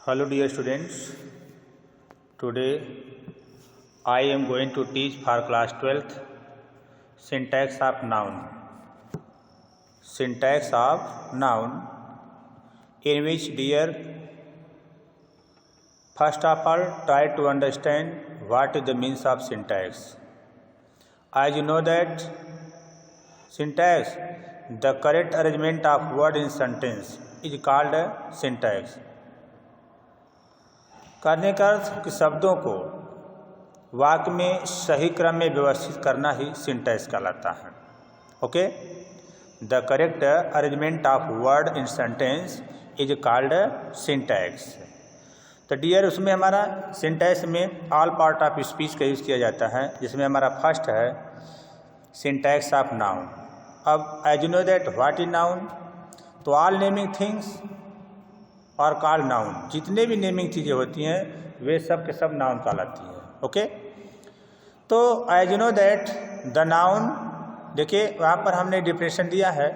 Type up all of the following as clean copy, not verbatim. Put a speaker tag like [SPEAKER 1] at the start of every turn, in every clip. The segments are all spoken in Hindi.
[SPEAKER 1] Hello dear students, today I am going to teach for class 12th syntax of noun. Syntax of noun, in which dear, first of all try to understand what is the means of syntax. As you know that syntax, the correct arrangement of word in sentence is called syntax. करने का अर्थ कि शब्दों को वाक्य में सही क्रम में व्यवस्थित करना ही सिंटैक्स कहलाता है. Okay, the correct arrangement of word in sentence is called syntax. तो डियर, उसमें हमारा सिंटैक्स में ऑल पार्ट ऑफ स्पीच का यूज़ किया जाता है, जिसमें हमारा फर्स्ट है सिंटैक्स ऑफ नाउन. अब as you know that what is noun, तो all naming things are called noun. जितने भी नेमिंग चीज़ें होती हैं वे सब के सब नाउन कहलाती हैं. ओके, तो as you know that the noun, देखिए वहाँ पर हमने डिफिनेशन दिया है.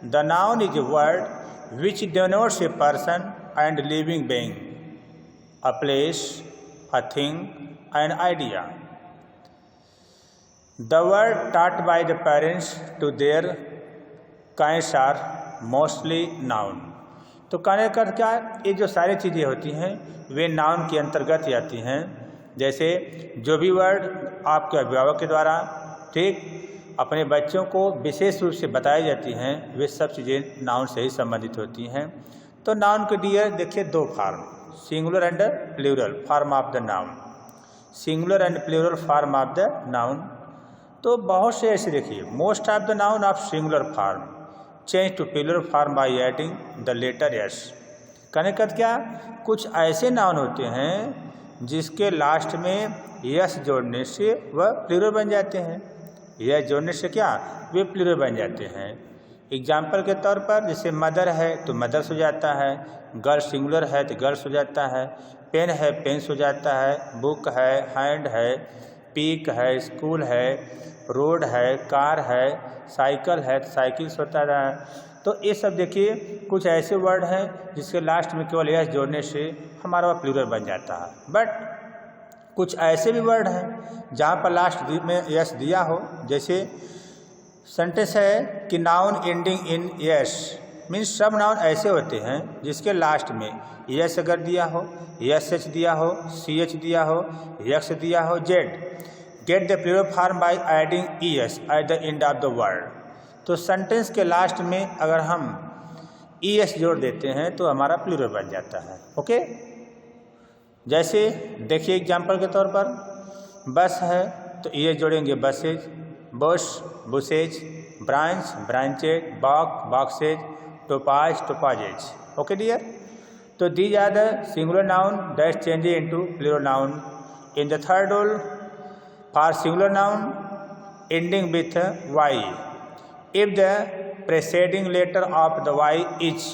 [SPEAKER 1] The noun is a word which denotes a person and living being, a place, a thing, an idea. The word taught by the parents to their kinds are mostly noun. तो कहने का क्या, ये जो सारी चीज़ें होती हैं वे नाउन के अंतर्गत आती हैं. जैसे जो भी वर्ड आपके अभिभावक के द्वारा ठीक अपने बच्चों को विशेष रूप से बताई जाती हैं, वे सब चीज़ें नाउन से ही संबंधित होती हैं. तो नाउन के डियर देखिए दो form, singular and plural form of the noun. Singular and plural form of the noun. तो बहुत से ऐसे देखिए, most of the noun of singular form change to plural form by adding the letter S. कहने का क्या, कुछ ऐसे नाउन होते हैं जिसके लास्ट में यस जोड़ने से वह प्लूरल बन जाते हैं. यस जोड़ने से क्या, वे प्लूरल बन जाते हैं. एग्जाम्पल के तौर पर जैसे मदर है तो मदर्स हो जाता है, गर्ल सिंगुलर है तो गर्ल्स हो जाता है, पेन है पेन्स हो जाता है, बुक है, हैंड है, पीक है, स्कूल है, रोड है, कार है, साइकिल है तो साइकिल्स होता है. तो ये सब देखिए कुछ ऐसे वर्ड हैं जिसके लास्ट में केवल यस जोड़ने से हमारा वह प्लूरल बन जाता है. बट कुछ ऐसे भी वर्ड हैं जहाँ पर लास्ट में यस दिया हो. जैसे सेंटेंस है कि noun ending in yes, means सब नाउन ऐसे होते हैं जिसके लास्ट में यस अगर दिया हो, यस एच दिया हो, सी एच दिया हो, यक्स दिया हो, Z, get the plural form by adding E S at the end of the word. तो सेंटेंस के लास्ट में अगर हम ई एस जोड़ देते हैं तो हमारा प्लूरल बन जाता है. ओके, जैसे देखिए एग्जाम्पल के तौर पर बस है तो ई एस जोड़ेंगे buses, bush bushes, branch branches, box boxes, topaz topazes. Okay dear, तो these are the singular noun that change into plural noun. In the third rule, for singular noun ending with y, if the preceding letter of the y is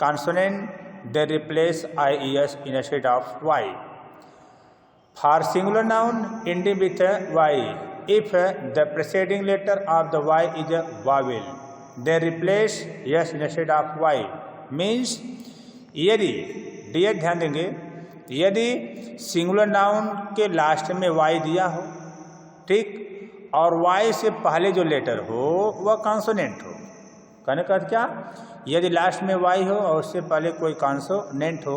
[SPEAKER 1] consonant, they replace ies instead of y. For singular noun ending with y, if the preceding letter of the y is a vowel, they replace yes instead of y. Means यदि, डियर ध्यान देंगे, यदि सिंगुलर नाउन के लास्ट में y दिया हो ठीक, और वाई से पहले जो लेटर हो वह कॉन्सोनेंट हो. कहने का क्या, यदि लास्ट में वाई हो और उससे पहले कोई कॉन्सोनेंट हो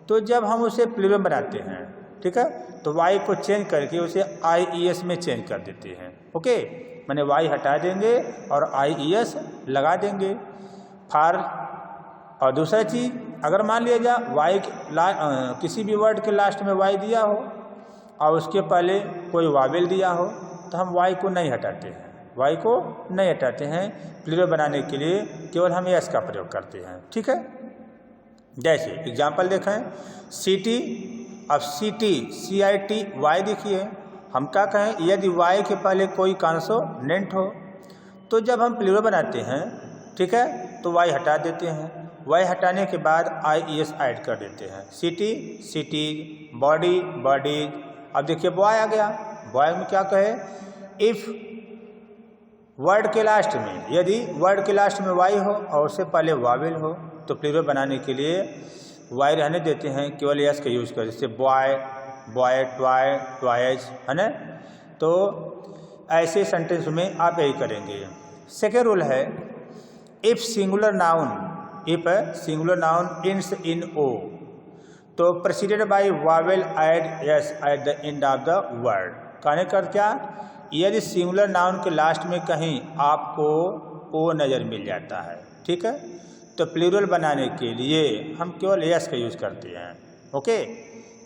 [SPEAKER 1] तो जब हम उसे प्लूरल बनाते हैं, ठीक है, तो वाई को चेंज करके उसे आई ई एस में चेंज कर देते हैं. ओके, मैंने वाई हटा देंगे और आई ई एस लगा देंगे. फार और दूसरा चीज़, अगर मान लिया जाए वाई किसी भी वर्ड के लास्ट में वाई दिया हो और उसके पहले कोई वावेल दिया हो तो हम वाई को नहीं हटाते हैं, वाई को नहीं हटाते हैं. प्लूरल बनाने के लिए केवल हम एस का प्रयोग करते हैं. ठीक है, जैसे एग्जाम्पल देखें सिटी. अब city C I T Y देखिए, हम क्या कहें, यदि वाई के पहले कोई कॉन्सोनेंट हो तो जब हम प्लूरल बनाते हैं, ठीक है, तो वाई हटा देते हैं. वाई हटाने के बाद आई ई एस ऐड कर देते हैं. City cities, body bodies. अब देखिए बॉय आ गया, बॉय में क्या कहे, इफ़ वर्ड के लास्ट में, यदि वर्ड के लास्ट में वाई हो और उससे पहले वावेल हो तो प्लूरल बनाने के लिए वाई रहने देते हैं, केवल यस का यूज़ करें, जैसे बॉय, बॉय, टॉय, टॉयज, है ना। तो ऐसे सेंटेंस में आप यही करेंगे। सेकेंड रूल है if singular noun ends in O तो preceded by vowel add S at the end of the word. कहने का क्या, यदि सिंगुलर नाउन के लास्ट में कहीं आपको ओ नज़र मिल जाता है, ठीक है, तो प्लूरल बनाने के लिए हम केवल यस का यूज़ करते हैं। ओके,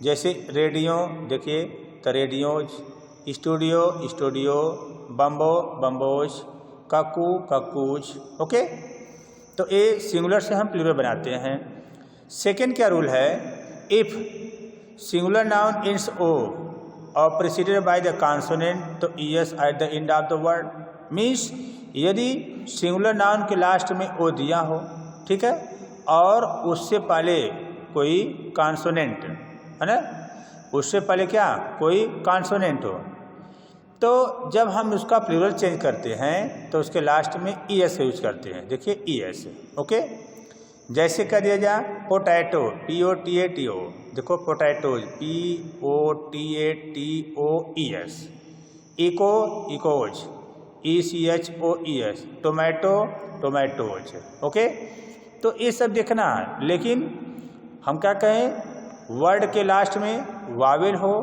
[SPEAKER 1] जैसे रेडियो देखिए तो रेडियोज, स्टूडियो स्टूडियो, बम्बो बम्बोज, काकू काकूज। ओके, तो ये सिंगुलर से हम प्लूरल बनाते हैं। सेकेंड क्या रूल है, if singular noun ends O और प्रेसिडेड बाय द कॉन्सोनेंट तो ES at the end of the word. Means यदि सिंगुलर नाउन के लास्ट में ओ दिया हो, ठीक है, और उससे पहले कोई कॉन्सोनेंट है ना, उससे पहले क्या कोई कॉन्सोनेंट हो, तो जब हम उसका प्लूरल चेंज करते हैं तो उसके लास्ट में ईएस यूज करते हैं। देखिए ईएस। ओके, जैसे कह दिया जाए पोटैटो, POTATO, देखो potatoes, POTATOES, echo echoes, ECHOES, tomato tomatoes. Okay, तो ये सब देखना है। लेकिन हम क्या कहें, वर्ड के लास्ट में वावेल हो,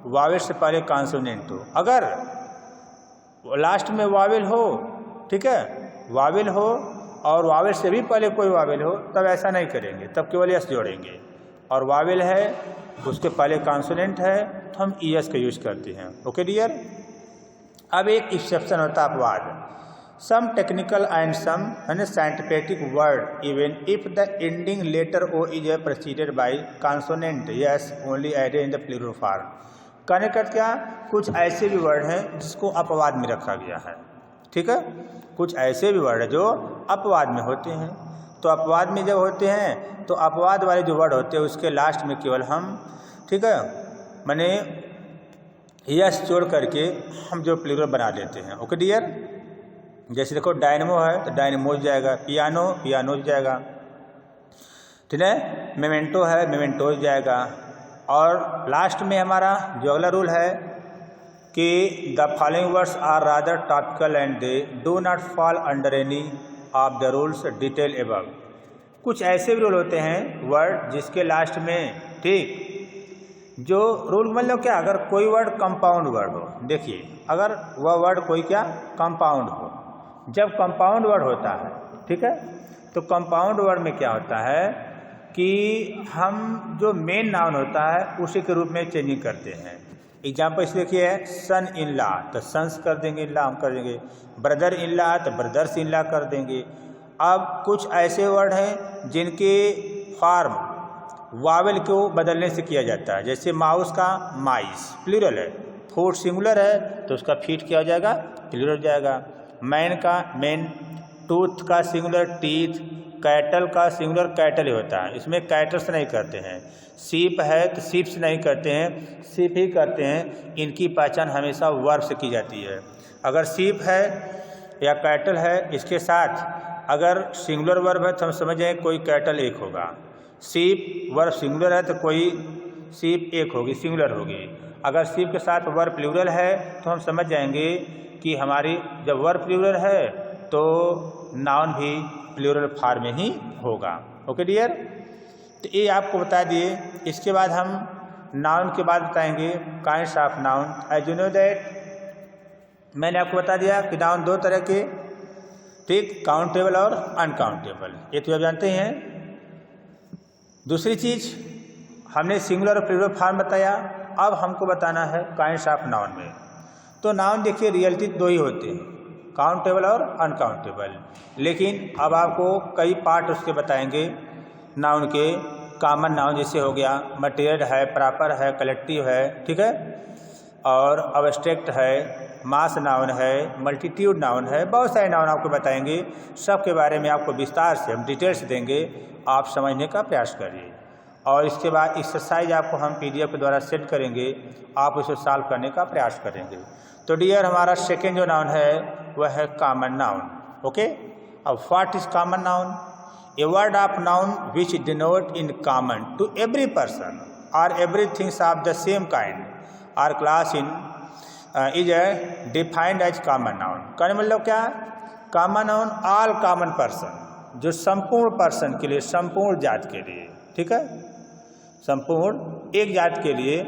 [SPEAKER 1] वावेल से पहले कॉन्सोनेंट हो। अगर लास्ट में वावेल हो, ठीक है, वावेल हो और वावेल से भी पहले कोई वावेल हो, तब ऐसा नहीं करेंगे, तब केवल यस जोड़ेंगे। और वावेल है उसके पहले कॉन्सोनेंट है तो हम ईएस का यूज करते हैं। ओके डियर, अब एक एक्सेप्शन होता है अपवाद। Some technical and some scientific word even if the ending letter O is preceded by consonant S only added in the plural form. कहने का क्या, कुछ ऐसे भी वर्ड हैं जिसको अपवाद में रखा गया है, ठीक है, कुछ ऐसे भी वर्ड है जो अपवाद में होते हैं। तो अपवाद में जब होते हैं तो अपवाद वाले जो वर्ड होते हैं उसके लास्ट में केवल हम, ठीक है, माने यस जोड़ करके हम जो प्लूरल बना देते हैं। ओके डियर, जैसे देखो डायनमो है तो डायनमोज जाएगा, पियानो पियानोज जाएगा, ठीक है, मेमेंटो है मेमेंटोज जाएगा। और लास्ट में हमारा जो अगला रूल है कि the following words are rather topical and they do not fall under any of the rules detail above. कुछ ऐसे भी रूल होते हैं वर्ड जिसके लास्ट में, ठीक, जो रूल मतलब क्या, अगर कोई वर्ड कंपाउंड वर्ड हो, देखिए अगर वह वर्ड कोई क्या कंपाउंड हो, जब कंपाउंड वर्ड होता है, ठीक है, तो कंपाउंड वर्ड में क्या होता है कि हम जो मेन नाउन होता है उसी के रूप में चेंजिंग करते हैं। एग्जाम्पल इस देखिए, सन इन लॉ तो सन्स कर देंगे, इन लॉ हम कर देंगे, ब्रदर इन लॉ तो ब्रदर्स इन लॉ कर देंगे। अब कुछ ऐसे वर्ड हैं जिनके फॉर्म वावेल को बदलने से किया जाता है, जैसे माउस का माइस प्लूरल है, फूट सिंगुलर है तो उसका फीट क्या हो जाएगा, प्लूरल हो जाएगा। मैन का मैन, टूथ का सिंगुलर टीथ, कैटल का सिंगुलर कैटल ही होता है, इसमें कैटल्स नहीं करते हैं। सीप है तो सीप्स नहीं करते हैं, सीप ही करते हैं। इनकी पहचान हमेशा वर्ब से की जाती है। अगर सीप है या कैटल है, इसके साथ अगर सिंगुलर वर्ब है तो हम समझ जाएं कोई कैटल एक होगा। सीप वर्ब सिंगुलर है तो कोई सीप एक होगी, सिंगुलर होगी। अगर सीप के साथ वर्ब प्लूरल है तो हम समझ जाएंगे कि हमारी जब वर्ब प्लूरल है तो नाउन भी प्लूरल फॉर्म में ही होगा। ओके डियर, तो ये आपको बता दिए। इसके बाद हम नाउन के बाद बताएंगे kinds of noun. As you know that मैंने आपको बता दिया कि नाउन दो तरह के, ठीक, काउंटेबल और अनकाउंटेबल, ये तो आप जानते हैं। दूसरी चीज हमने सिंगुलर और प्लूरल फॉर्म बताया, अब हमको बताना है काइंड्स ऑफ नाउन में। तो नाउन देखिए रियलिटी दो ही होते हैं, काउंटेबल और अनकाउंटेबल, लेकिन अब आपको कई पार्ट उसके बताएंगे नाउन के। कॉमन नाउन जैसे हो गया, मटेरियल है, प्रॉपर है, कलेक्टिव है, ठीक है, और अब्स्ट्रैक्ट है, मास नाउन है, मल्टीट्यूड नाउन है, बहुत सारे नाउन आपको बताएंगे। सब के बारे में आपको विस्तार से हम डिटेल्स देंगे, आप समझने का प्रयास करिए। और इसके बाद एक्सरसाइज आपको हम PDF के द्वारा सेंड करेंगे, आप उसे सॉल्व करने का प्रयास करेंगे। तो डियर, हमारा सेकेंड जो नाउन है वह है कॉमन नाउन। ओके, अब what is common noun? A word of noun which denote in common to every person or every things of the same kind or class in is defined as common noun. कहने मतलब क्या? Common noun all common person, जो संपूर्ण पर्सन के लिए, संपूर्ण जात के लिए, ठीक है, संपूर्ण एक जात के लिए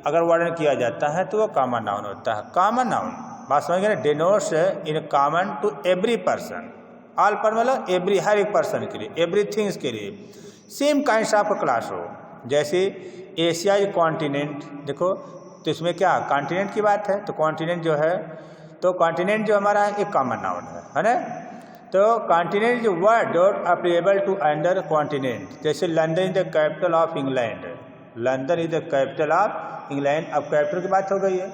[SPEAKER 1] अगर वर्णन किया जाता है तो वो कॉमन नाउन होता है। कॉमन नाउन बात समझ गए ना, denotes in common to every person, all पर मतलब एवरी, हर एक पर्सन के लिए, एवरी थिंग्स के लिए, सेम काइंड्स ऑफ क्लास हो। जैसे एशियाई कॉन्टिनेंट देखो, तो इसमें क्या कॉन्टिनेंट की बात है, तो कॉन्टिनेंट जो है, तो कॉन्टिनेंट जो हमारा है एक कॉमन नाउन है ना। तो कॉन्टिनेंट जो word dot applicable to under continent, जैसे London is the capital of England, London is the capital of England. अब कैपिटल की बात हो गई है,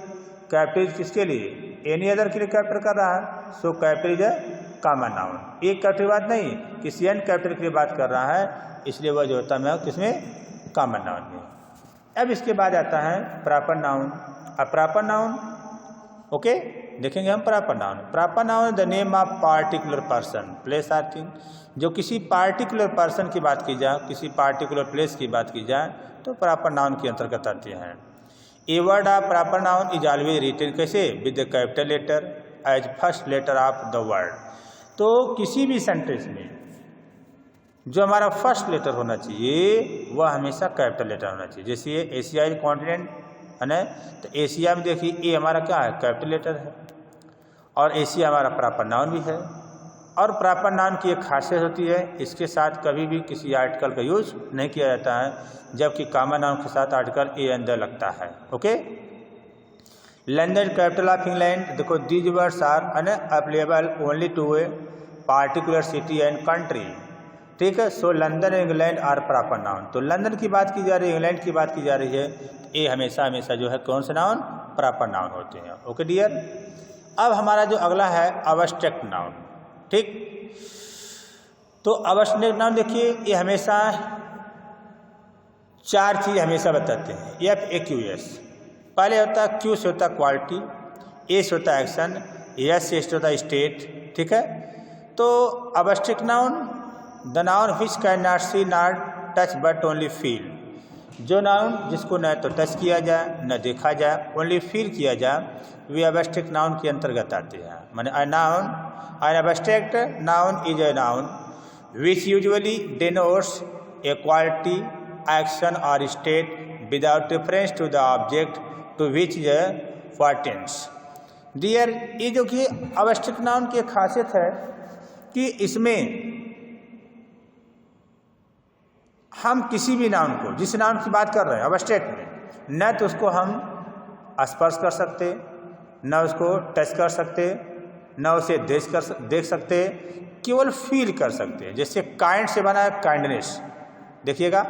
[SPEAKER 1] कैपिटल किसके लिए? एनी अदर के लिए कैपिटल कर रहा है, so capital is a common noun. एक कैपिटल की बात नहीं, किसी अन्य कैपिटल के लिए बात कर रहा है, इसलिए वह जो होता है किसमें? कॉमन नाउन में। अब इसके बाद आता है प्रॉपर नाउन। अब प्रॉपर नाउन ओके देखेंगे हम। Proper noun, proper noun the name of particular person place or thing, जो किसी पार्टिकुलर पर्सन की बात की जाए, किसी पार्टिकुलर प्लेस की बात की जाए तो प्रॉपर नाउन के अंतर्गत आते हैं। A word of proper noun is always written कैसे? With the capital letter as first letter of the word. तो किसी भी सेंटेंस में जो हमारा फर्स्ट लेटर होना चाहिए वह हमेशा कैपिटल लेटर होना चाहिए। जैसे ये एशियाई कॉन्टिनेंट है ना, तो एशिया में देखिए ए हमारा क्या है? कैपिटल लेटर है, और एशिया हमारा प्रॉपर नाउन भी है। और प्रॉपर नाउन की एक खासियत होती है, इसके साथ कभी भी किसी आर्टिकल का यूज नहीं किया जाता है, जबकि कॉमन नाउन के साथ आर्टिकल ए अंदर लगता है। Okay, London capital of England, देखो these words are applicable only to a particular city and country, ठीक है। So London England are proper noun. तो लंदन की बात की जा रही है, इंग्लैंड की बात की जा रही है, ये हमेशा हमेशा जो है कौन से नाउन? प्रॉपर नाउन होते हैं। ओके डियर, अब हमारा जो अगला है अब्स्ट्रैक्ट नाउन, ठीक। तो अब्स्ट्रैक्ट नाउन देखिए, ये हमेशा चार चीज हमेशा बताते हैं, FAQS। पहले होता है क्यू से होता है क्वालिटी, ए से होता है एक्शन, एस से होता है स्टेट, ठीक है। तो abstract noun the noun which can not see not touch but only feel, जो नाउन जिसको न तो टच किया जाए न देखा जाए, ओनली फील किया जाए, वे अब्स्ट्रैक्ट नाउन के अंतर्गत आते हैं। माने a noun, an abstract noun is a noun which usually denotes a quality, action or state without reference to the object to which the pertains. Dear, ये जो कि अब्स्ट्रैक्ट नाउन की खासियत है कि इसमें हम किसी भी नाउन को, जिस नाउन की बात कर रहे हैं अब्स्ट्रैक्ट में, न तो उसको हम स्पर्श कर सकते, न उसको टच कर सकते, न उसे देख सकते, केवल फील कर सकते हैं। जैसे काइंड से बना है काइंडनेस, देखिएगा,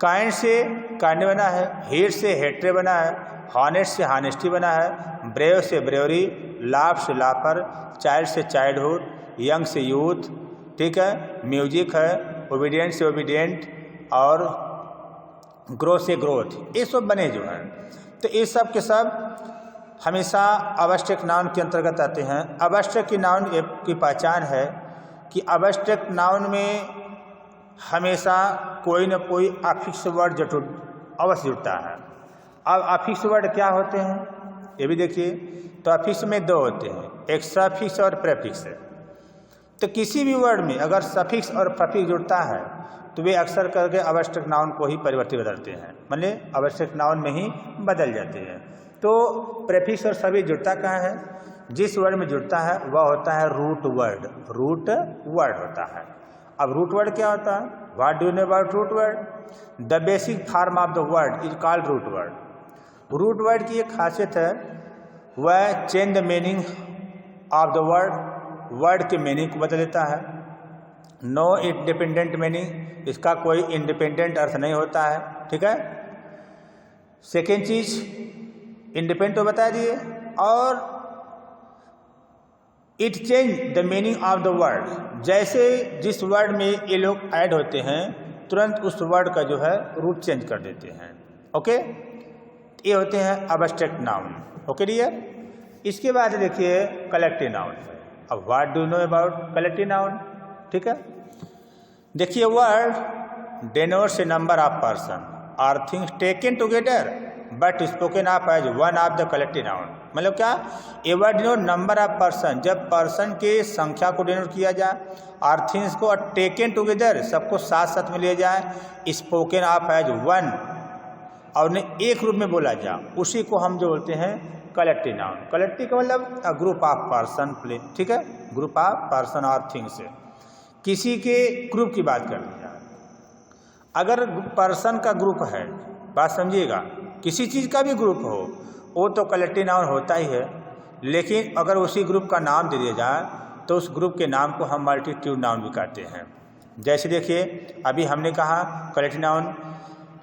[SPEAKER 1] काइंड से काइंड बना है, हेट से हेट्रे बना है, हॉनेस्ट से हॉनेस्टी बना है, ब्रेव से ब्रेवरी, लाफ से लाफर, चाइल्ड से चाइल्डहुड, यंग से यूथ, ठीक है, म्यूजिक है, ओबीडियंट से ओबीडियंट, और ग्रोथ से ग्रोथ, ये सब बने जो हैं। तो ये सब के सब हमेशा अब्स्ट्रैक्ट नाउन के अंतर्गत आते हैं। अब्स्ट्रैक्ट की नाउन की पहचान है कि अब्स्ट्रैक्ट नाउन में हमेशा कोई न कोई अफिक्स वर्ड अवश्य जुड़ता है। अब अफिक्स वर्ड क्या होते हैं ये भी देखिए। तो अफिक्स में दो होते हैं, एक सफिक्स और प्रेफिक्स। तो किसी भी वर्ड में अगर सफिक्स और प्रीफिक्स जुड़ता है तो वे अक्सर करके अब्स्ट्रैक्ट नाउन को ही परिवर्तित बदलते हैं, मतलब अब्स्ट्रैक्ट नाउन में ही बदल जाते हैं। तो प्रीफिक्स और सभी जुड़ता कहाँ है? जिस वर्ड में जुड़ता है वह होता है रूट वर्ड, रूट वर्ड होता है। अब रूट वर्ड क्या होता है? What do you know about root word? The basic form of the word is called root word. Root word की एक खासियत है, वह change the meaning of the word, word के मीनिंग को बदल देता है। नो इंडिपेंडेंट मीनिंग, इसका कोई इंडिपेंडेंट अर्थ नहीं होता है, ठीक है। सेकेंड चीज इंडिपेंडेंट तो बता दिए, और it change the meaning of the word, जैसे जिस वर्ड में ये लोग ऐड होते हैं तुरंत उस वर्ड का जो है रूट चेंज कर देते हैं। ओके, ये होते हैं अब्स्ट्रैक्ट नाउन। ओके डियर, इसके बाद देखिए कलेक्टिव नाउन। अब what do know about collective noun, ठीक है। देखिए word denotes a number of person or things taken together but spoken of as one of the collective noun. मतलब क्या, a word denote number of person, जब पर्सन के संख्या को डिनोट किया जाए, और थिंग्स को टेकन टुगेदर सबको साथ साथ में लिया जाए, स्पोकन ऑफ एज वन और उन्हें एक रूप में बोला जाए, उसी को हम जो बोलते हैं कलेक्टिव नाउन। कलेक्टिव का मतलब ग्रुप ऑफ पर्सन प्ले, ठीक है, ग्रुप ऑफ पर्सन और थिंग्स से किसी के ग्रुप की बात कर ली जाए। अगर पर्सन का ग्रुप है, बात समझिएगा, किसी चीज़ का भी ग्रुप हो वो तो कलेक्टिव नाउन होता ही है, लेकिन अगर उसी ग्रुप का नाम दे दिया जाए तो उस ग्रुप के नाम को हम मल्टीट्यूड नाउन भी कहते हैं। जैसे देखिए अभी हमने कहा कलेक्टिव नाउन,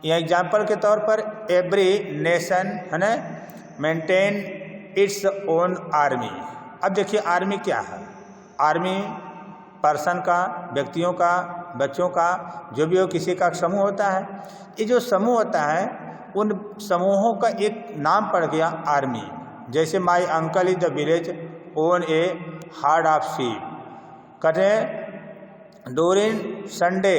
[SPEAKER 1] या एग्जाम्पल के तौर पर एवरी नेशन है ना मेंटेन इट्स ओन आर्मी। अब देखिए आर्मी क्या है, आर्मी पर्सन का, व्यक्तियों का, बच्चों का, जो भी हो, किसी का समूह होता है। ये जो समूह होता है उन समूहों का एक नाम पड़ गया आर्मी। जैसे my uncle is the village own a herd of sheep, कहते during Sunday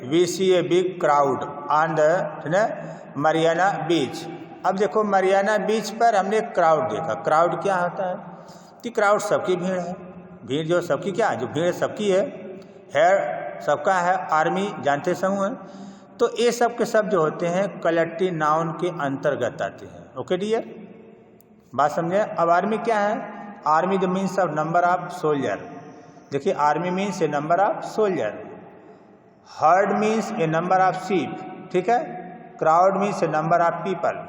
[SPEAKER 1] we see a big crowd on the Marina beach. अब देखो मरियाना बीच पर हमने क्राउड देखा। क्राउड क्या होता है कि क्राउड सबकी भीड़ है, भीड़ जो सबकी, क्या जो भीड़ सबकी है सबका है, आर्मी जानते समूह है। तो ये सब के सब जो होते हैं कलेक्टिव नाउन के अंतर्गत आते हैं। ओके डियर, बात समझे। अब आर्मी क्या है, army the means of number of soldier. देखिए army means a number of soldier, herd means a number of sheep, ठीक है, crowd means a number of people.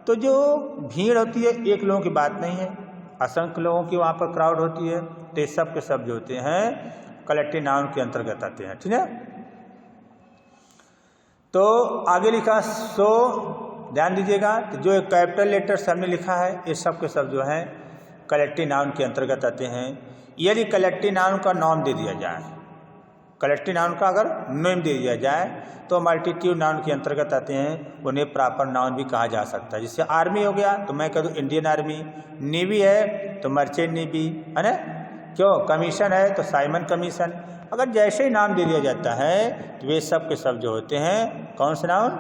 [SPEAKER 1] तो जो भीड़ होती है एक लोगों की बात नहीं है, असंख्य लोगों की वहाँ पर क्राउड होती है। तो ये सब के सब जो होते हैं कलेक्टिव नाउन के अंतर्गत आते हैं, ठीक है। तो आगे लिखा सो, ध्यान दीजिएगा, जो कैपिटल लेटर्स हमने लिखा है ये सब के सब जो है कलेक्टिव नाउन के अंतर्गत आते हैं। यदि कलेक्टिव नाउन का नाम दे दिया जाए, कलेक्टिव नाउन का अगर नेम दे दिया जाए तो मल्टीट्यूड नाउन के अंतर्गत आते हैं, उन्हें प्रॉपर नाउन भी कहा जा सकता है। जैसे आर्मी हो गया तो मैं कह दूँ इंडियन आर्मी, नेवी है तो मर्चेंट नेवी, है ना, क्यों, कमीशन है तो साइमन कमीशन। अगर जैसे ही नाम दे दिया जाता है तो वे सब के सब जो होते हैं कौन से नाउन,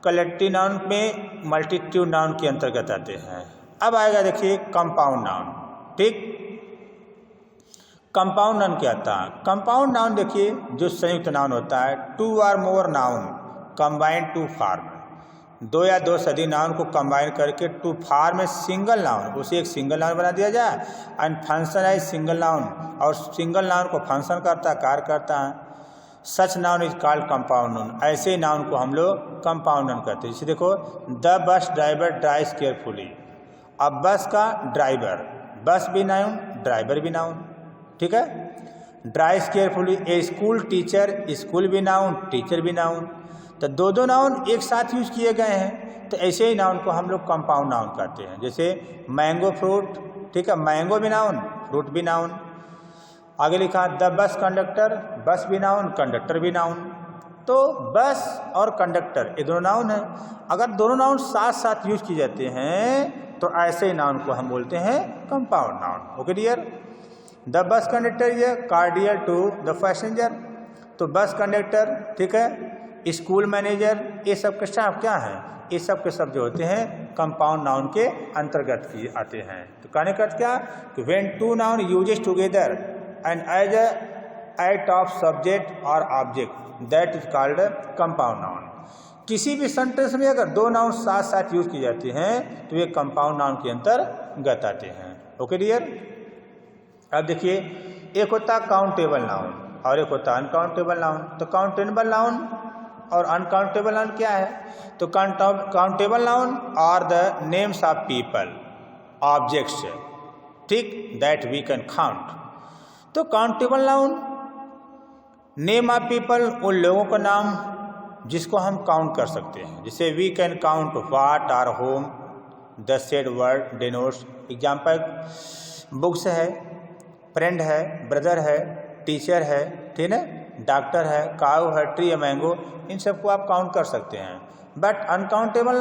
[SPEAKER 1] कलेक्टिव नाउन में मल्टीट्यूड नाउन के अंतर्गत आते हैं। अब आएगा देखिए कंपाउंड नाउन, ठीक। कंपाउंड नाउन क्या आता है, कंपाउंड नाउन देखिए जो संयुक्त नाउन होता है, two or more noun combined to form, दो या दो से अधिक नाउन को कंबाइन करके टू फॉर्म में सिंगल नाउन, उसे एक सिंगल नाउन बना दिया जाए। एंड फंक्शन है सिंगल नाउन, और सिंगल नाउन को फंक्शन करता है, कार्य करता है। Such noun is called compound noun, ऐसे नाउन को हम लोग कंपाउंड नाउन कहते हैं। जैसे देखो the bus driver drives carefully. अब बस का ड्राइवर, बस भी नाउन ड्राइवर भी नाउन, ठीक है। ड्राइव्स केयरफुली, ए स्कूल टीचर, स्कूल भी नाउन टीचर भी नाउन। तो दो दो नाउन एक साथ यूज किए गए हैं, तो ऐसे ही नाउन को हम लोग कंपाउंड नाउन कहते हैं। जैसे मैंगो फ्रूट, ठीक है, मैंगो भी नाउन फ्रूट भी नाउन। आगे लिखा द बस कंडक्टर, बस भी नाउन कंडक्टर भी नाउन। तो बस और कंडक्टर ये दोनों नाउन है। अगर दोनों नाउन साथ साथ यूज किए जाते हैं तो ऐसे नाउन को हम बोलते हैं compound noun. Okay dear, the bus conductor ये कार्डियल टू द पैसेंजर, तो बस कंडक्टर, ठीक है, स्कूल मैनेजर, ये सब के स्टाफ क्या है, ये सब के सब जो होते हैं कंपाउंड नाउन के अंतर्गत किए आते हैं। तो कहने का क्या कि when two noun uses together and as a act of subject or object that is called compound noun. किसी भी सेंटेंस में अगर दो नाउन साथ साथ यूज की जाती हैं तो ये कंपाउंड नाउन के अंतर्गत आते हैं। ओके डियर, अब देखिए एक होता काउंटेबल नाउन और एक होता अनकाउंटेबल नाउन। तो काउंटेबल नाउन और अनकाउंटेबल नाउन क्या है, तो countable noun are the names of people objects, ठीक, दैट वी कैन काउंट। तो countable noun name of people, उन लोगों का नाम जिसको हम काउंट कर सकते हैं। जैसे we can count what are home, the said word denotes. Example books है, फ्रेंड है, ब्रदर है, टीचर है, ठीक है, डॉक्टर है, काऊ है, ट्री है, मैंगो, इन सबको आप काउंट कर सकते हैं। But uncountable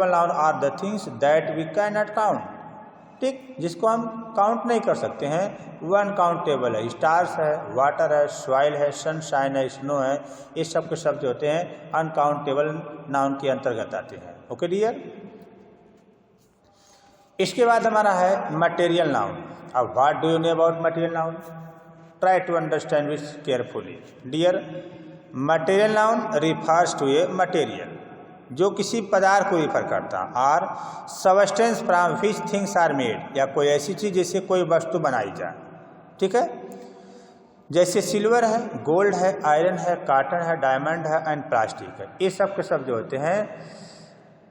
[SPEAKER 1] noun are the things that we can not count. ठीक, जिसको हम काउंट नहीं कर सकते हैं, वो अनकाउंटेबल है। स्टार्स है, वाटर है, सॉइल है, सनशाइन है, स्नो है, ये सब के शब्द जो होते हैं अनकाउंटेबल नाउन के अंतर्गत आते हैं। Okay dear. इसके बाद हमारा है मटेरियल नाउन। अब what do you know about material noun? Try to understand which carefully dear. Material noun refers to a material, जो किसी पदार्थ को रिफर करता, और substance from which things are made, या कोई ऐसी चीज़ जिससे कोई वस्तु बनाई जाए। ठीक है, जैसे सिल्वर है, गोल्ड है, आयरन है, कॉटन है, डायमंड है एंड प्लास्टिक है। ये सब के सब जो होते हैं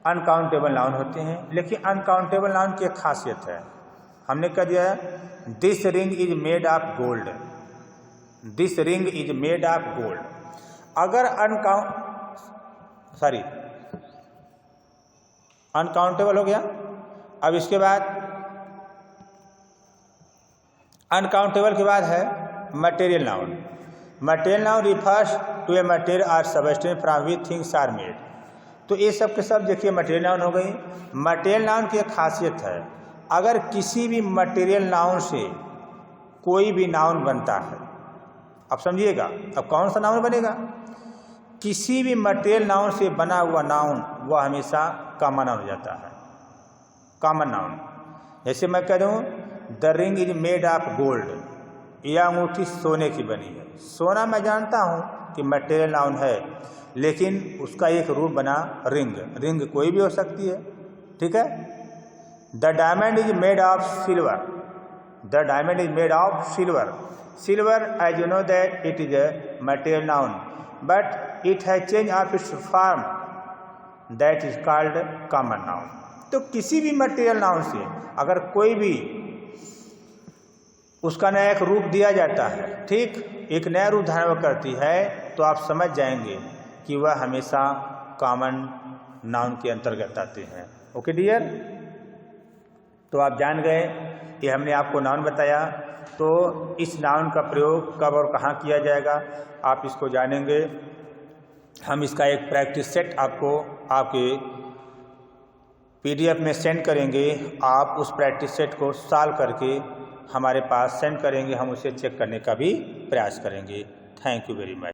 [SPEAKER 1] अनकाउंटेबल नाउन होते हैं। लेकिन अनकाउंटेबल नाउन की एक खासियत है, हमने कह दिया है this ring is made of gold, this ring is made of gold. अगर अनकाउंटेबल हो गया। अब इसके बाद अनकाउंटेबल के बाद है material noun. Material noun refers to a material और substance from which things are made. तो ये सब के सब देखिए मटेरियल नाउन हो गई। मटेरियल नाउन की एक खासियत है, अगर किसी भी मटेरियल नाउन से कोई भी नाउन बनता है, अब समझिएगा, अब कौन सा नाउन बनेगा? किसी भी मटेरियल नाउन से बना हुआ नाउन वह हमेशा कॉमन नाउन हो जाता है, कॉमन नाउन। जैसे मैं कह दूँ the ring is made of gold, यह अंगूठी सोने की बनी है। सोना मैं जानता हूँ कि मटेरियल नाउन है, लेकिन उसका एक रूप बना रिंग, रिंग कोई भी हो सकती है। ठीक है। The diamond is made of silver, the diamond is made of silver. Silver as you know that it is a material noun, but it has change of its form, that is called common noun. तो किसी भी मटेरियल नाउन से अगर कोई भी उसका नया एक रूप दिया जाता है, ठीक, एक नया रूप धारण करती है, तो आप समझ जाएंगे कि वह हमेशा कॉमन नाउन के अंतर्गत आते हैं। ओके डियर, तो आप जान गए, ये हमने आपको नाउन बताया। तो इस नाउन का प्रयोग कब और कहाँ किया जाएगा आप इसको जानेंगे। हम इसका एक प्रैक्टिस सेट आपको आपके PDF में सेंड करेंगे। आप उस प्रैक्टिस सेट को सॉल्व करके हमारे पास सेंड करेंगे, हम उसे चेक करने का भी प्रयास करेंगे। Thank you very much.